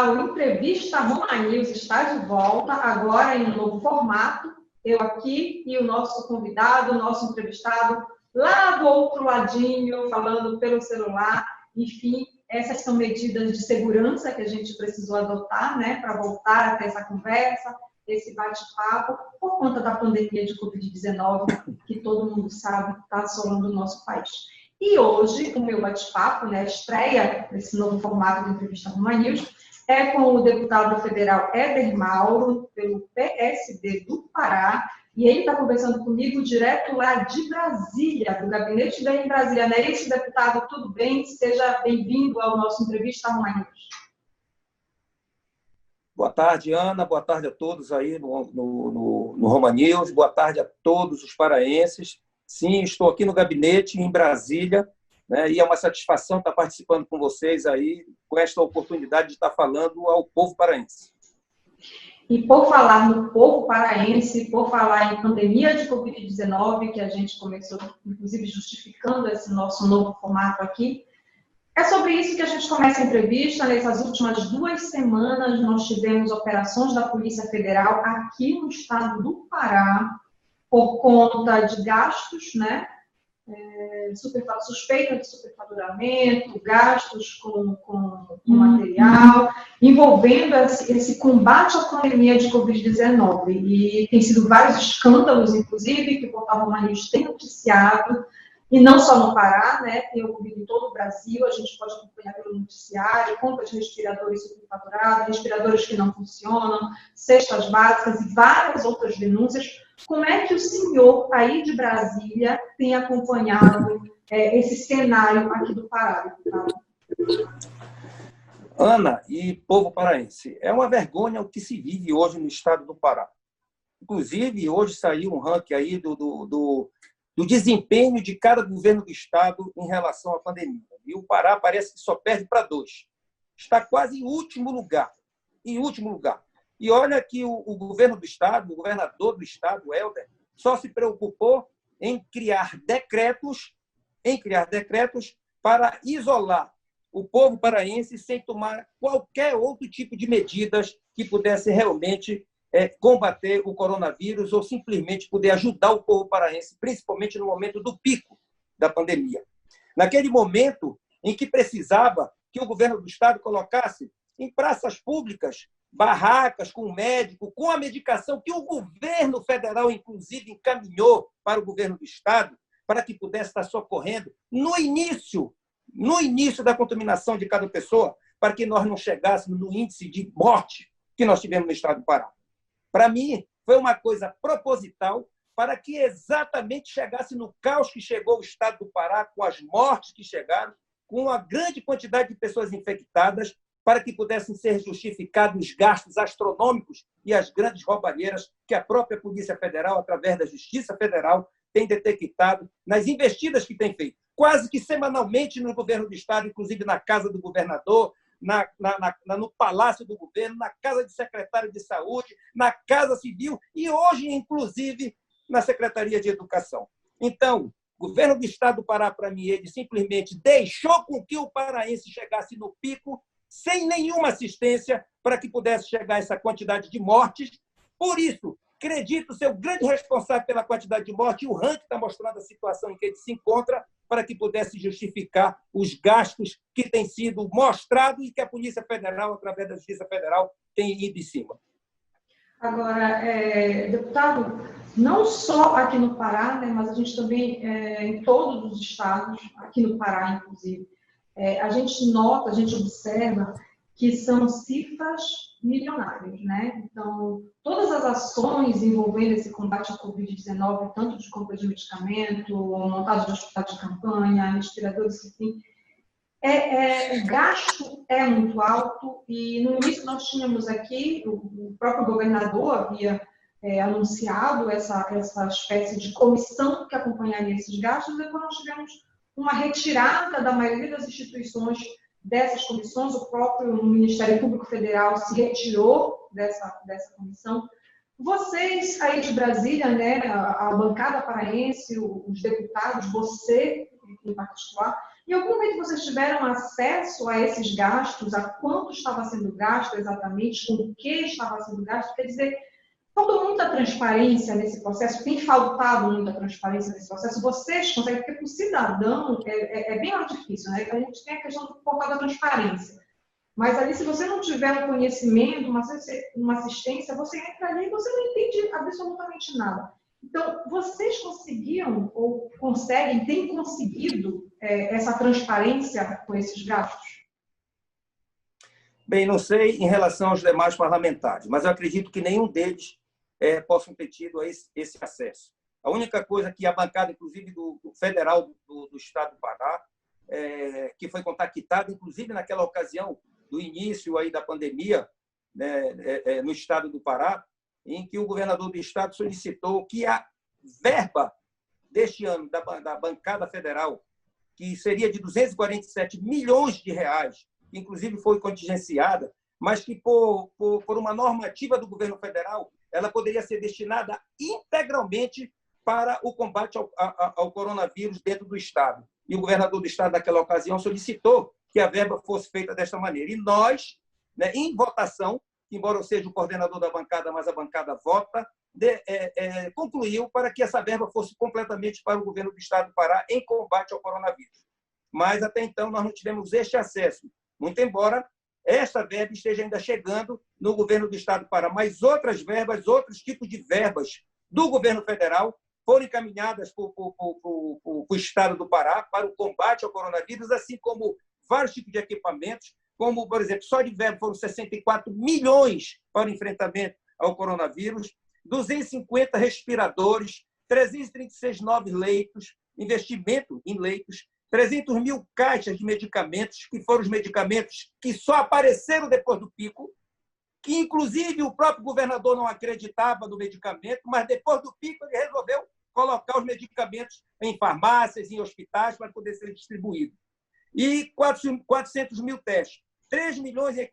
pessoal, Entrevista Roma News está de volta, agora em um novo formato. Eu aqui e o nosso convidado, o nosso entrevistado, lá do outro ladinho, falando pelo celular. Enfim, essas são medidas de segurança que a gente precisou adotar, né, para voltar a ter essa conversa, esse bate-papo, por conta da pandemia de Covid-19, que todo mundo sabe está assolando o nosso país. E hoje, o meu bate-papo, né, a estreia desse novo formato de Entrevista Roma News, é com o deputado federal Éder Mauro, pelo PSD do Pará, e ele está conversando comigo direto lá de Brasília, do gabinete dele em Brasília. Não é isso, deputado? Tudo bem? Seja bem-vindo ao nosso Entrevista Roma News. Boa tarde, Ana. Boa tarde a todos aí no Roma News. Boa tarde a todos os paraenses. Sim, estou aqui no gabinete em Brasília, né, e é uma satisfação estar participando com vocês aí, com esta oportunidade de estar falando ao povo paraense. E por falar no povo paraense, por falar em pandemia de Covid-19, que a gente começou, inclusive, justificando esse nosso novo formato aqui, é sobre isso que a gente começa a entrevista. Nessas últimas 2 semanas, nós tivemos operações da Polícia Federal aqui no estado do Pará, por conta de gastos, né? Suspeita de superfaturamento, gastos com material, envolvendo esse combate à pandemia de Covid-19. E tem sido vários escândalos, inclusive, que o Portal Roma News tem noticiado, e não só no Pará, né, tem ocorrido em todo o Brasil. A gente pode acompanhar pelo noticiário, compra de respiradores superfaturados, respiradores que não funcionam, cestas básicas e várias outras denúncias. Como é que o senhor, aí de Brasília, tem acompanhado esse cenário aqui do Pará, deputado? Ana e povo paraense, é uma vergonha o que se vive hoje no estado do Pará. Inclusive, hoje saiu um ranking aí do desempenho de cada governo do estado em relação à pandemia. E o Pará parece que só perde para 2. Está quase em último lugar. Em último lugar. E olha que o governo do estado, o governador do estado, Helder, só se preocupou em criar decretos para isolar o povo paraense sem tomar qualquer outro tipo de medidas que pudesse realmente combater o coronavírus ou simplesmente poder ajudar o povo paraense, principalmente no momento do pico da pandemia. Naquele momento em que precisava que o governo do estado colocasse em praças públicas barracas com médico, com a medicação que o governo federal, inclusive, encaminhou para o governo do estado, para que pudesse estar socorrendo no início da contaminação de cada pessoa, para que nós não chegássemos no índice de morte que nós tivemos no estado do Pará. Para mim, foi uma coisa proposital para que exatamente chegasse no caos que chegou o estado do Pará, com as mortes que chegaram, com a grande quantidade de pessoas infectadas, para que pudessem ser justificados os gastos astronômicos e as grandes roubalheiras que a própria Polícia Federal, através da Justiça Federal, tem detectado nas investidas que tem feito. Quase que semanalmente no governo do estado, inclusive na casa do governador, no palácio do governo, na casa de secretário de saúde, na Casa Civil e hoje, inclusive, na Secretaria de Educação. Então, o governo do estado do Pará, para mim, ele simplesmente deixou com que o paraense chegasse no pico sem nenhuma assistência para que pudesse chegar a essa quantidade de mortes. Por isso, acredito ser o grande responsável pela quantidade de mortes, e o ranking está mostrando a situação em que ele se encontra, para que pudesse justificar os gastos que têm sido mostrados e que a Polícia Federal, através da Justiça Federal, tem ido em cima. Agora, deputado, não só aqui no Pará, né, mas a gente também, em todos os estados, aqui no Pará, inclusive, a gente nota, a gente observa que são cifras milionárias, né? Então, todas as ações envolvendo esse combate à Covid-19, tanto de compra de medicamento, montagem de hospital de campanha, respiradores, enfim, o gasto é muito alto. E no início nós tínhamos aqui, o próprio governador havia anunciado essa espécie de comissão que acompanharia esses gastos, e depois nós tivemos uma retirada da maioria das instituições dessas comissões. O próprio Ministério Público Federal se retirou dessa comissão. Vocês aí de Brasília, né, a bancada paraense, os deputados, você em particular, Em algum momento vocês tiveram acesso a esses gastos, a quanto estava sendo gasto exatamente, com o que estava sendo gasto? Quer dizer, faltou muita transparência nesse processo, tem faltado muita transparência nesse processo. Vocês conseguem, porque para o cidadão é bem mais difícil, né? A gente tem a questão do portal da transparência. Mas ali, se você não tiver um conhecimento, uma assistência, você entra ali e você não entende absolutamente nada. Então, vocês conseguiam ou conseguem, têm conseguido essa transparência com esses gastos? Bem, não sei em relação aos demais parlamentares, mas eu acredito que nenhum deles possam ter tido esse acesso. A única coisa que a bancada, inclusive do federal do Estado do Pará, que foi contactada, inclusive naquela ocasião do início aí da pandemia, né, no Estado do Pará, em que o governador do Estado solicitou que a verba deste ano da bancada federal, que seria de 247 milhões de reais, que inclusive foi contingenciada, mas que por uma normativa do governo federal, ela poderia ser destinada integralmente para o combate ao coronavírus dentro do Estado. E o governador do Estado, naquela ocasião, solicitou que a verba fosse feita desta maneira. E nós, né, em votação, embora eu seja o coordenador da bancada, mas a bancada vota, concluiu para que essa verba fosse completamente para o governo do Estado do Pará em combate ao coronavírus. Mas, até então, nós não tivemos este acesso, muito embora esta verba esteja ainda chegando no governo do Estado do Pará. Mas outras verbas, outros tipos de verbas do governo federal foram encaminhadas para o Estado do Pará para o combate ao coronavírus, assim como vários tipos de equipamentos, como, por exemplo, só de verba foram 64 milhões para o enfrentamento ao coronavírus, 250 respiradores, 336 novos leitos, investimento em leitos, 300 mil caixas de medicamentos, que foram os medicamentos que só apareceram depois do pico, que, inclusive, o próprio governador não acreditava no medicamento, mas depois do pico ele resolveu colocar os medicamentos em farmácias, em hospitais, para poder ser distribuído. E 400 mil testes, 3 milhões de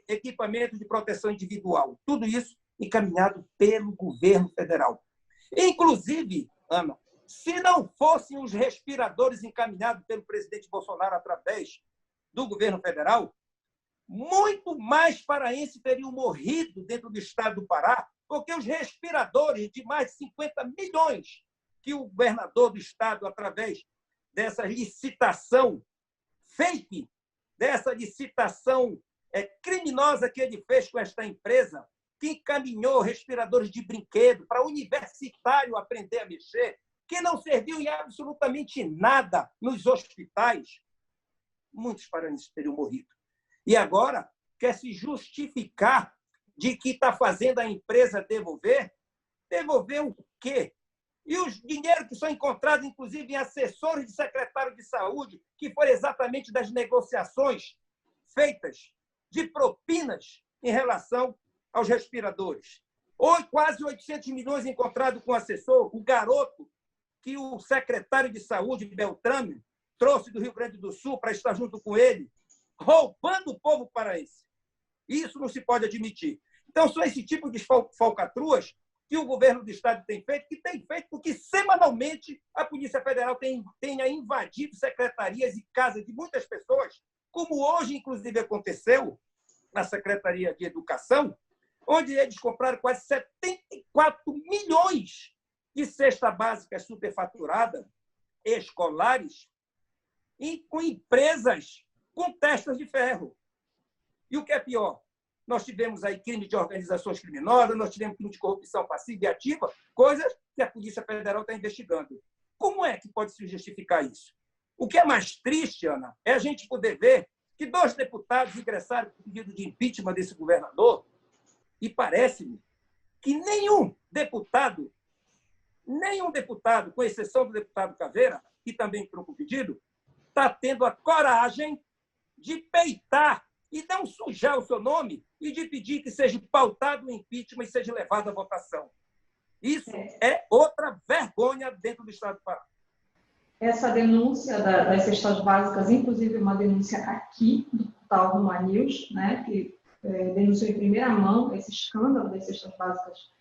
equipamentos de proteção individual. Tudo isso encaminhado pelo governo federal. Inclusive, Ana, se não fossem os respiradores encaminhados pelo presidente Bolsonaro através do governo federal, muito mais paraenses teriam morrido dentro do Estado do Pará, porque os respiradores de mais de 50 milhões que o governador do Estado, através dessa licitação fake, dessa licitação criminosa que ele fez com esta empresa, que encaminhou respiradores de brinquedo para universitário aprender a mexer, que não serviu em absolutamente nada nos hospitais, muitos paraenses teriam morrido. E agora quer se justificar de que está fazendo a empresa devolver? Devolver o quê? E os dinheiros que são encontrados, inclusive, em assessores de secretário de saúde, que foram exatamente das negociações feitas de propinas em relação aos respiradores. Quase 800 milhões encontrados com o assessor, o garoto que o secretário de saúde, Beltrame, trouxe do Rio Grande do Sul para estar junto com ele, roubando o povo paraense. Isso não se pode admitir. Então, são esse tipo de falcatruas que o governo do Estado tem feito, porque semanalmente a Polícia Federal tenha invadido secretarias e casas de muitas pessoas, como hoje, inclusive, aconteceu na Secretaria de Educação, onde eles compraram quase 74 milhões de cesta básica superfaturada, escolares, e com empresas com testas de ferro. E o que é pior? Nós tivemos aí crime de organizações criminosas, nós tivemos crime de corrupção passiva e ativa, coisas que a Polícia Federal está investigando. Como é que pode se justificar isso? O que é mais triste, Ana, é a gente poder ver que 2 deputados ingressaram com pedido de impeachment desse governador e parece-me que nenhum deputado, com exceção do deputado Caveira, que também entrou com pedido, está tendo a coragem de peitar e não sujar o seu nome e de pedir que seja pautado o impeachment e seja levado à votação. Isso é outra vergonha dentro do Estado do Pará. Essa denúncia das cestas básicas, inclusive uma denúncia aqui do portal Ruma News, né, que denunciou em primeira mão esse escândalo das cestas básicas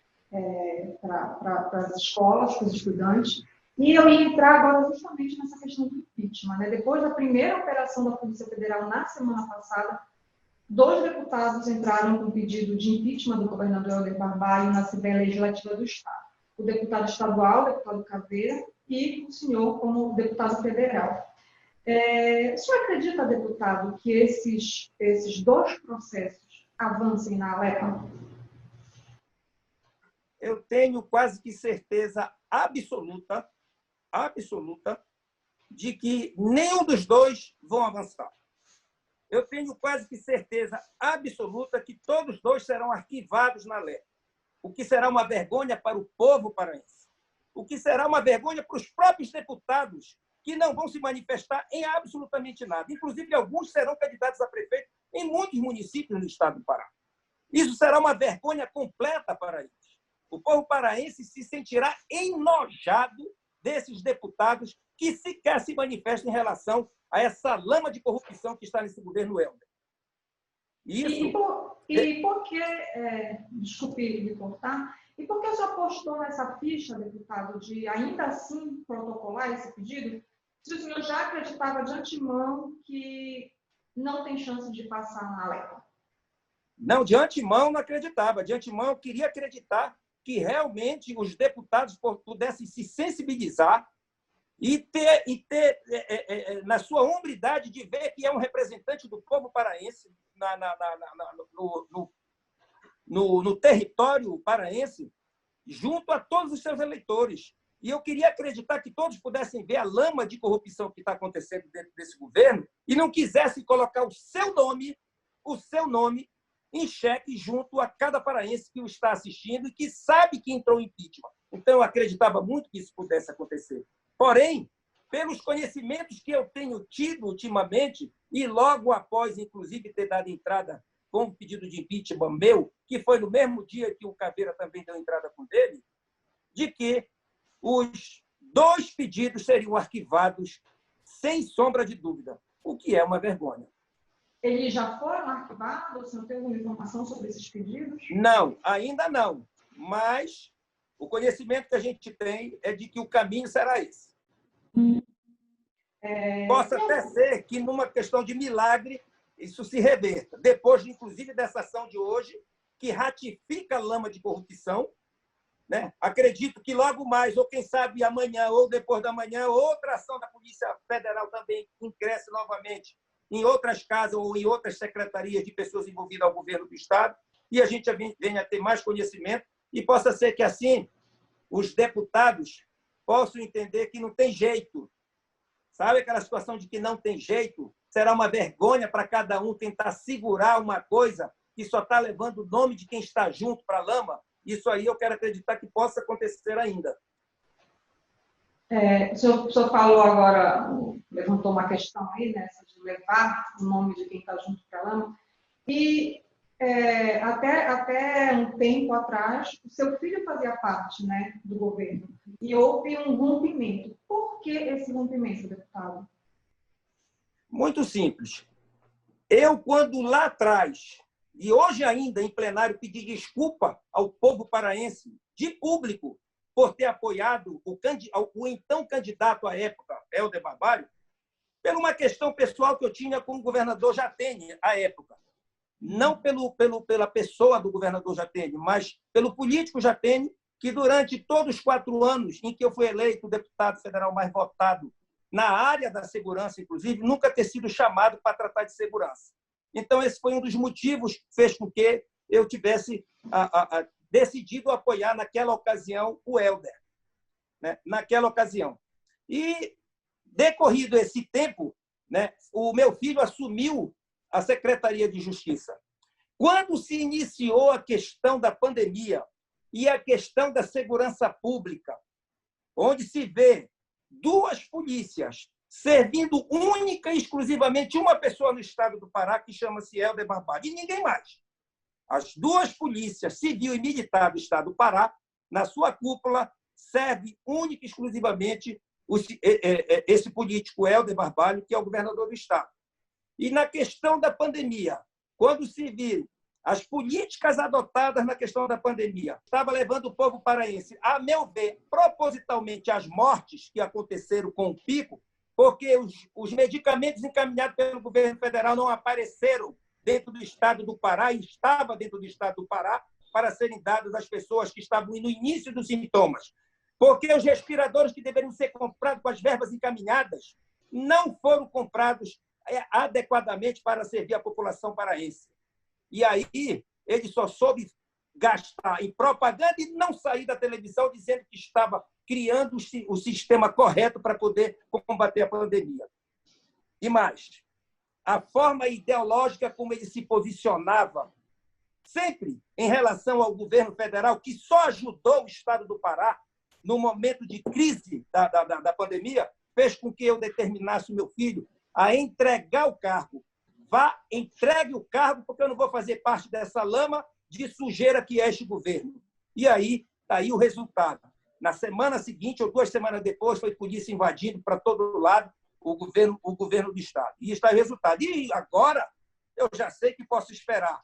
para as escolas, para os estudantes. E eu ia entrar agora justamente nessa questão do impeachment, né? Depois da primeira operação da Polícia Federal na semana passada, 2 deputados entraram com pedido de impeachment do governador Helder Barbalho na Assembleia Legislativa do Estado. O deputado estadual, o deputado Caveira, e o senhor como deputado federal. O senhor acredita, deputado, que esses 2 processos avancem na Alepa? Eu tenho quase que certeza absoluta de que nenhum dos 2 vão avançar. Eu tenho quase que certeza absoluta que todos os 2 serão arquivados na Alepa, o que será uma vergonha para o povo paraense, o que será uma vergonha para os próprios deputados, que não vão se manifestar em absolutamente nada. Inclusive, alguns serão candidatos a prefeito em muitos municípios do estado do Pará. Isso será uma vergonha completa para eles. O povo paraense se sentirá enojado desses deputados que sequer se manifestam em relação a essa lama de corrupção que está nesse governo Helder. Isso... E por que, desculpe me cortar, e por que o senhor apostou nessa ficha, deputado, de ainda assim protocolar esse pedido, se o senhor já acreditava de antemão que não tem chance de passar na Alepa? Não, de antemão não acreditava. De antemão eu queria acreditar que realmente os deputados pudessem se sensibilizar e ter na sua hombridade de ver que é um representante do povo paraense no território paraense, junto a todos os seus eleitores. E eu queria acreditar que todos pudessem ver a lama de corrupção que está acontecendo dentro desse governo e não quisessem colocar o seu nome em xeque junto a cada paraense que o está assistindo e que sabe que entrou em impeachment. Então, eu acreditava muito que isso pudesse acontecer. Porém, pelos conhecimentos que eu tenho tido ultimamente, e logo após, inclusive, ter dado entrada com o pedido de impeachment meu, que foi no mesmo dia que o Caveira também deu entrada com dele, de que os 2 pedidos seriam arquivados sem sombra de dúvida, o que é uma vergonha. Eles já foram arquivados? O senhor tem alguma informação sobre esses pedidos? Não, ainda não. Mas o conhecimento que a gente tem é de que o caminho será esse. Possa até ser que, numa questão de milagre, isso se reverta. Depois, inclusive, dessa ação de hoje, que ratifica a lama de corrupção, né? Acredito que logo mais, ou quem sabe amanhã, ou depois da manhã, outra ação da Polícia Federal também ingresse novamente em outras casas ou em outras secretarias de pessoas envolvidas ao governo do Estado, e a gente venha a ter mais conhecimento, e possa ser que, assim, os deputados possam entender que não tem jeito. Sabe aquela situação de que não tem jeito? Será uma vergonha para cada um tentar segurar uma coisa que só está levando o nome de quem está junto para a lama? Isso aí eu quero acreditar que possa acontecer ainda. O senhor falou agora, levantou uma questão aí, né, de levar o nome de quem está junto para a lama. E até um tempo atrás, o seu filho fazia parte, né, do governo. E houve um rompimento. Por que esse rompimento, deputado? Muito simples. Eu, quando lá atrás, e hoje ainda em plenário, pedi desculpa ao povo paraense, de público, por ter apoiado o então candidato à época, Helder Barbalho, por uma questão pessoal que eu tinha com o governador Jatene, à época. Não pela pessoa do governador Jatene, mas pelo político Jatene, que durante todos os 4 anos em que eu fui eleito o deputado federal mais votado na área da segurança, inclusive, nunca ter sido chamado para tratar de segurança. Então, esse foi um dos motivos que fez com que eu tivesse decidido apoiar, naquela ocasião, o Helder. Né? Naquela ocasião. E, decorrido esse tempo, né, o meu filho assumiu a Secretaria de Justiça. Quando se iniciou a questão da pandemia e a questão da segurança pública, onde se vê 2 polícias servindo única e exclusivamente uma pessoa no estado do Pará, que chama-se Helder Barbalho, e ninguém mais. As 2 polícias, civil e militar do estado do Pará, na sua cúpula, serve única e exclusivamente esse político Helder Barbalho, que é o governador do estado. E na questão da pandemia, quando se viu as políticas adotadas na questão da pandemia estavam levando o povo paraense, a meu ver, propositalmente às mortes que aconteceram com o pico, porque os medicamentos encaminhados pelo governo federal não apareceram dentro do estado do Pará, e estava dentro do estado do Pará, para serem dados às pessoas que estavam no início dos sintomas. Porque os respiradores que deveriam ser comprados com as verbas encaminhadas não foram comprados adequadamente para servir a população paraense. E aí ele só soube gastar em propaganda e não sair da televisão dizendo que estava criando o sistema correto para poder combater a pandemia. E mais, a forma ideológica como ele se posicionava sempre em relação ao governo federal, que só ajudou o estado do Pará no momento de crise da pandemia, fez com que eu determinasse o meu filho a entregar o cargo. Vá, entregue o cargo, porque eu não vou fazer parte dessa lama de sujeira que é este governo. E aí, está aí o resultado. Na semana seguinte, ou 2 semanas depois, foi polícia invadindo para todo lado o governo do Estado. E está aí o resultado. E agora, eu já sei que posso esperar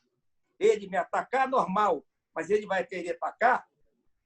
ele me atacar, normal, mas ele vai querer atacar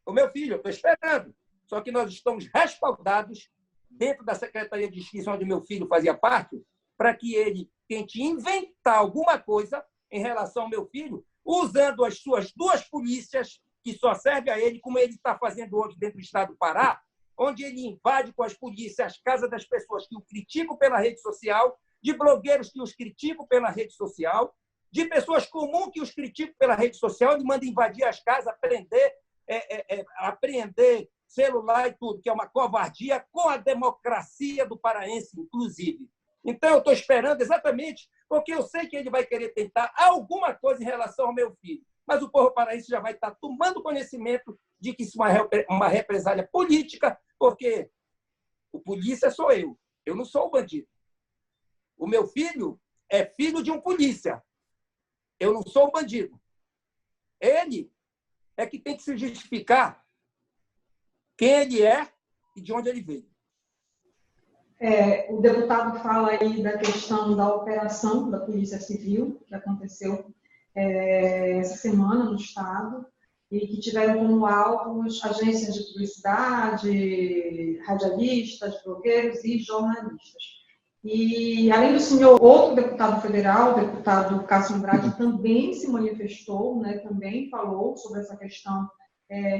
o meu filho, eu estou esperando. Só que nós estamos respaldados dentro da Secretaria de Justiça, onde meu filho fazia parte, para que ele tente inventar alguma coisa em relação ao meu filho, usando as suas 2 polícias, que só servem a ele, como ele está fazendo hoje dentro do estado do Pará, onde ele invade com as polícias as casas das pessoas que o criticam pela rede social, de blogueiros que os criticam pela rede social, de pessoas comuns que os criticam pela rede social, ele manda invadir as casas, apreender celular e tudo, que é uma covardia com a democracia do paraense, inclusive. Então, eu estou esperando exatamente porque eu sei que ele vai querer tentar alguma coisa em relação ao meu filho. Mas o povo paraense já vai estar tomando conhecimento de que isso é uma represália política, porque o polícia sou eu. Eu não sou o bandido. O meu filho é filho de um polícia. Eu não sou o bandido. Ele é que tem que se justificar quem ele é e de onde ele veio. O deputado fala aí da questão da operação da Polícia Civil, que aconteceu essa semana no Estado, e que tiveram como alvos agências de publicidade, radialistas, blogueiros e jornalistas. E, além do senhor, outro deputado federal, o deputado Cássio Andrade, também se manifestou, né, também falou sobre essa questão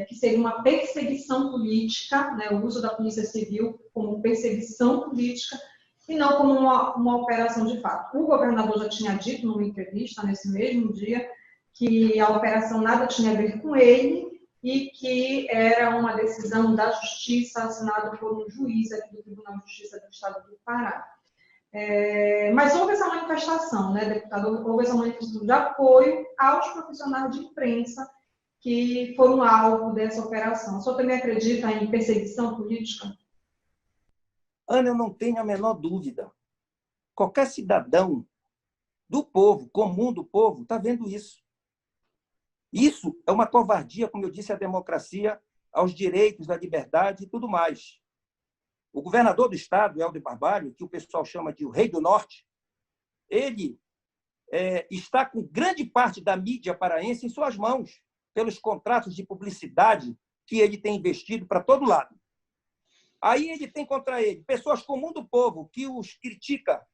que seria uma perseguição política, né, o uso da Polícia Civil como perseguição política e não como uma operação de fato. O governador já tinha dito numa entrevista, nesse mesmo dia, que a operação nada tinha a ver com ele e que era uma decisão da Justiça assinada por um juiz aqui do Tribunal de Justiça do Estado do Pará. Mas houve essa manifestação, né, deputado? Houve essa manifestação de apoio aos profissionais de imprensa que foram alvo dessa operação. O senhor também acredita em perseguição política? Ana, eu não tenho a menor dúvida. Qualquer cidadão do povo, comum do povo, está vendo isso. Isso é uma covardia, como eu disse, à democracia, aos direitos, à liberdade e tudo mais. O governador do estado, Helder Barbalho, que o pessoal chama de o Rei do Norte, ele está com grande parte da mídia paraense em suas mãos, pelos contratos de publicidade que ele tem investido para todo lado. Aí ele tem contra ele pessoas comuns do povo que os critica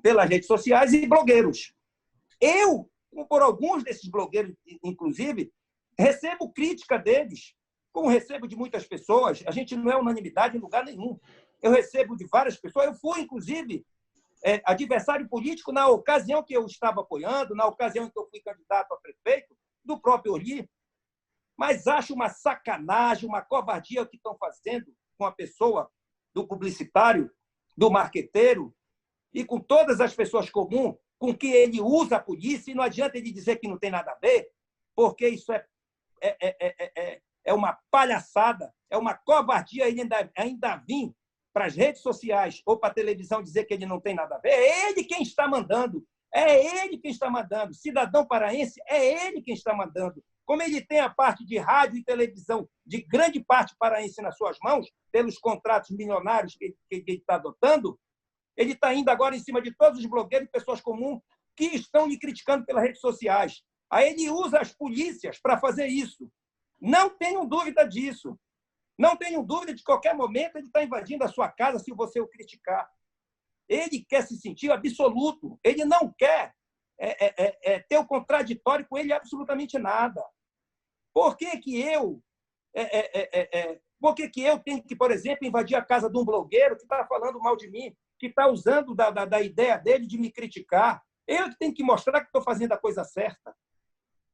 pelas redes sociais e blogueiros. Eu, por alguns desses blogueiros, inclusive, recebo crítica deles, como recebo de muitas pessoas. A gente não é unanimidade em lugar nenhum. Eu recebo de várias pessoas. Eu fui, inclusive, adversário político na ocasião que eu estava apoiando, na ocasião em que eu fui candidato a prefeito, do próprio Orly, mas acho uma sacanagem, uma covardia o que estão fazendo com a pessoa do publicitário, do marqueteiro e com todas as pessoas comuns com que ele usa a polícia, e não adianta ele dizer que não tem nada a ver, porque isso é uma palhaçada, é uma covardia ele ainda vir para as redes sociais ou para a televisão dizer que ele não tem nada a ver. É ele quem está mandando. É ele quem está mandando. Cidadão paraense, é ele quem está mandando. Como ele tem a parte de rádio e televisão de grande parte paraense nas suas mãos, pelos contratos milionários que ele está adotando, ele está indo agora em cima de todos os blogueiros e pessoas comuns que estão lhe criticando pelas redes sociais. Aí ele usa as polícias para fazer isso. Não tenham dúvida disso. Não tenham dúvida de que, qualquer momento, ele está invadindo a sua casa se você o criticar. Ele quer se sentir absoluto. Ele não quer ter o contraditório com ele absolutamente nada. Por que que eu tenho que, por exemplo, invadir a casa de um blogueiro que está falando mal de mim, que está usando da ideia dele de me criticar? Eu que tenho que mostrar que estou fazendo a coisa certa.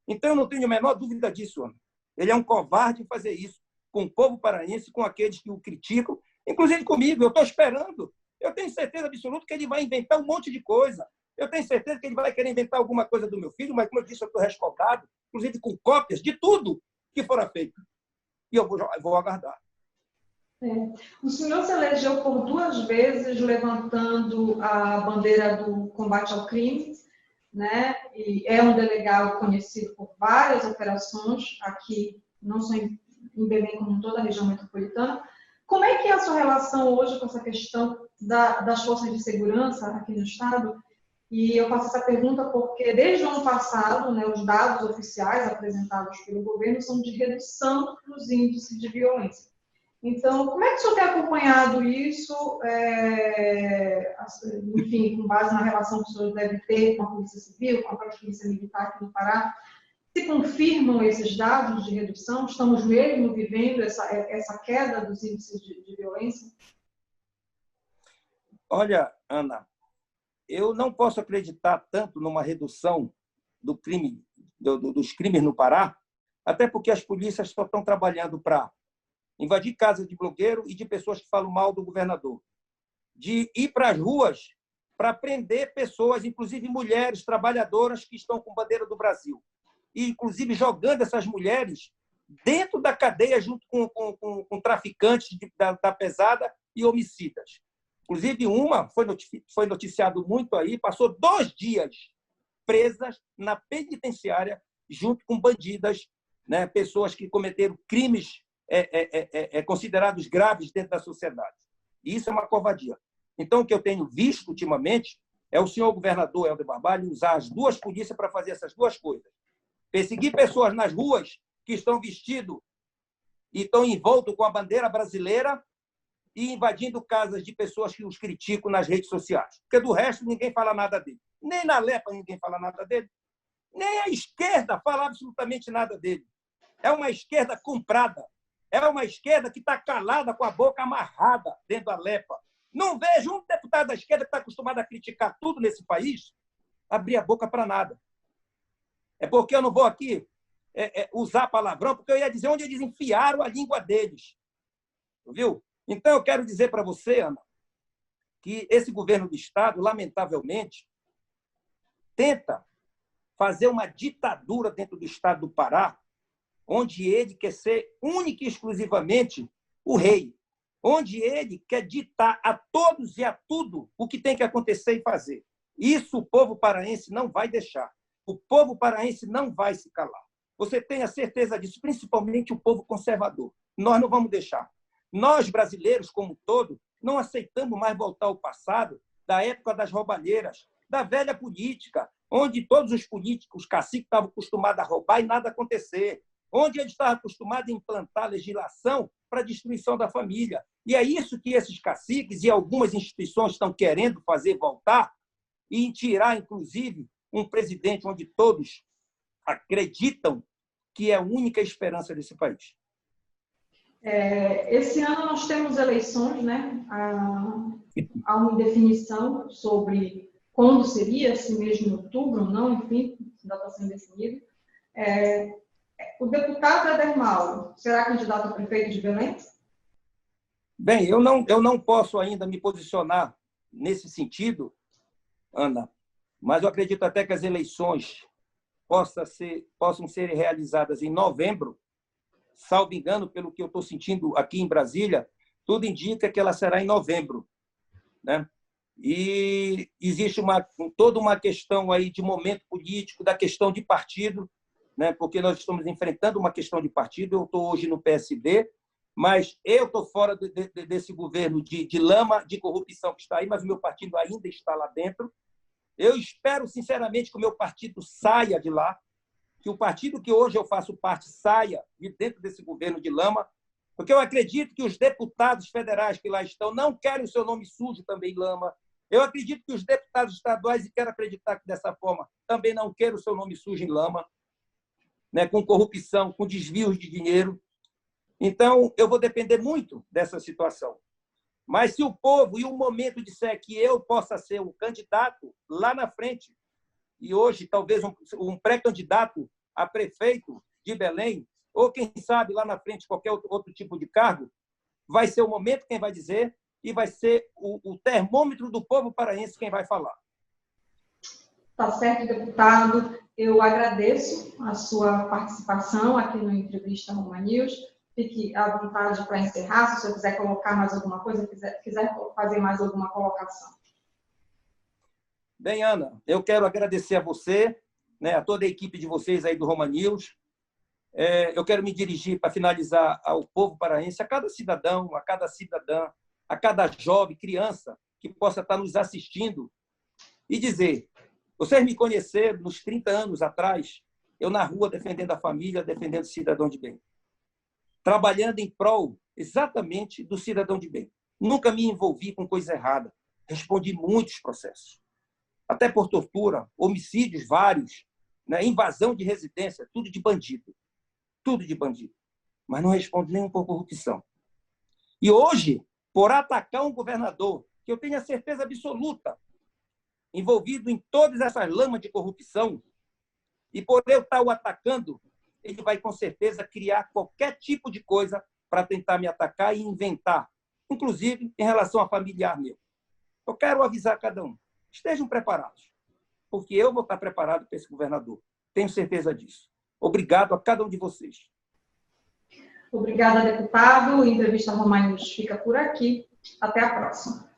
Então, eu não tenho a menor dúvida disso, Ana. Ele é um covarde em fazer isso com o povo paraense, com aqueles que o criticam, inclusive comigo. Eu estou esperando. Eu tenho certeza absoluta que ele vai inventar um monte de coisa. Eu tenho certeza que ele vai querer inventar alguma coisa do meu filho, mas, como eu disse, eu estou respaldado, inclusive com cópias de tudo que fora feito. E eu vou aguardar. O senhor se elegeu por 2 vezes levantando a bandeira do combate ao crime, né? E é um delegado conhecido por várias operações aqui, não só em Belém, como em toda a região metropolitana. Como é que é a sua relação hoje com essa questão das forças de segurança aqui no Estado? E eu faço essa pergunta porque, desde o ano passado, né, os dados oficiais apresentados pelo governo são de redução dos índices de violência. Então, como é que o senhor tem acompanhado isso, enfim, com base na relação que o senhor deve ter com a Polícia Civil, com a própria Polícia Militar aqui no Pará? Se confirmam esses dados de redução? Estamos mesmo vivendo essa queda dos índices de violência? Olha, Ana, eu não posso acreditar tanto numa redução do crime, dos crimes no Pará, até porque as polícias só estão trabalhando para invadir casas de blogueiro e de pessoas que falam mal do governador, de ir para as ruas para prender pessoas, inclusive mulheres trabalhadoras que estão com bandeira do Brasil, e inclusive jogando essas mulheres dentro da cadeia junto com traficantes da pesada e homicidas. Inclusive, uma foi noticiado muito aí, passou 2 dias presas na penitenciária junto com bandidas, né, pessoas que cometeram crimes considerados graves dentro da sociedade. E isso é uma covardia. Então, o que eu tenho visto ultimamente é o senhor governador Helder Barbalho usar as 2 polícias para fazer essas 2 coisas. Perseguir pessoas nas ruas que estão vestidos e estão envoltos com a bandeira brasileira e invadindo casas de pessoas que os criticam nas redes sociais. Porque, do resto, ninguém fala nada dele. Nem na Lepa ninguém fala nada dele. Nem a esquerda fala absolutamente nada dele. É uma esquerda comprada. É uma esquerda que está calada, com a boca amarrada dentro da Lepa. Não vejo um deputado da esquerda que está acostumado a criticar tudo nesse país abrir a boca para nada. É porque eu não vou aqui usar palavrão, porque eu ia dizer onde eles enfiaram a língua deles. Viu? Então, eu quero dizer para você, Ana, que esse governo do Estado, lamentavelmente, tenta fazer uma ditadura dentro do Estado do Pará, onde ele quer ser único e exclusivamente o rei, onde ele quer ditar a todos e a tudo o que tem que acontecer e fazer. Isso o povo paraense não vai deixar. O povo paraense não vai se calar. Você tenha certeza disso, principalmente o povo conservador. Nós não vamos deixar. Nós, brasileiros, como um todo, não aceitamos mais voltar ao passado, da época das roubalheiras, da velha política, onde todos os políticos, os caciques, estavam acostumados a roubar e nada acontecer, onde eles estavam acostumados a implantar legislação para a destruição da família. E é isso que esses caciques e algumas instituições estão querendo fazer voltar e tirar, inclusive, um presidente onde todos acreditam que é a única esperança desse país. Esse ano nós temos eleições, né? Há uma indefinição sobre quando seria, se mesmo em outubro ou não, enfim, ainda está sendo definido. O deputado Éder Mauro será candidato a prefeito de Belém? Bem, eu não posso ainda me posicionar nesse sentido, Ana, mas eu acredito até que as eleições possam ser realizadas em novembro, salvo engano, pelo que eu estou sentindo aqui em Brasília, tudo indica que ela será em novembro, né? E existe toda uma questão aí de momento político, da questão de partido, né? Porque nós estamos enfrentando uma questão de partido. Eu estou hoje no PSD, mas eu estou fora desse governo de lama, de corrupção que está aí, mas o meu partido ainda está lá dentro. Eu espero, sinceramente, que o meu partido saia de lá, que o partido que hoje eu faço parte saia de dentro desse governo de lama, porque eu acredito que os deputados federais que lá estão não querem o seu nome sujo também em lama. Eu acredito que os deputados estaduais, e quero acreditar que dessa forma, também não querem o seu nome sujo em lama, né, com corrupção, com desvios de dinheiro. Então, eu vou depender muito dessa situação. Mas se o povo e o momento disser que eu possa ser um candidato lá na frente, e hoje talvez um pré-candidato a prefeito de Belém, ou quem sabe lá na frente qualquer outro tipo de cargo, vai ser o momento quem vai dizer e vai ser o termômetro do povo paraense quem vai falar. Tá certo, deputado. Eu agradeço a sua participação aqui no Entrevista Roma News. Fique à vontade para encerrar, se o senhor quiser colocar mais alguma coisa, quiser fazer mais alguma colocação. Bem, Ana, eu quero agradecer a você, né, a toda a equipe de vocês aí do Roma News. Eu quero me dirigir, para finalizar, ao povo paraense, a cada cidadão, a cada cidadã, a cada jovem, criança que possa estar nos assistindo e dizer: vocês me conheceram nos 30 anos atrás, eu na rua defendendo a família, defendendo o cidadão de bem, trabalhando em prol exatamente do cidadão de bem. Nunca me envolvi com coisa errada. Respondi muitos processos, até por tortura, homicídios vários, né, invasão de residência, tudo de bandido. Tudo de bandido. Mas não respondo nem por corrupção. E hoje, por atacar um governador, que eu tenho a certeza absoluta, envolvido em todas essas lamas de corrupção, e por eu estar o atacando, ele vai com certeza criar qualquer tipo de coisa para tentar me atacar e inventar, inclusive em relação a familiar meu. Eu quero avisar a cada um: estejam preparados, porque eu vou estar preparado para esse governador. Tenho certeza disso. Obrigado a cada um de vocês. Obrigada, deputado. A Entrevista Roma News fica por aqui. Até a próxima.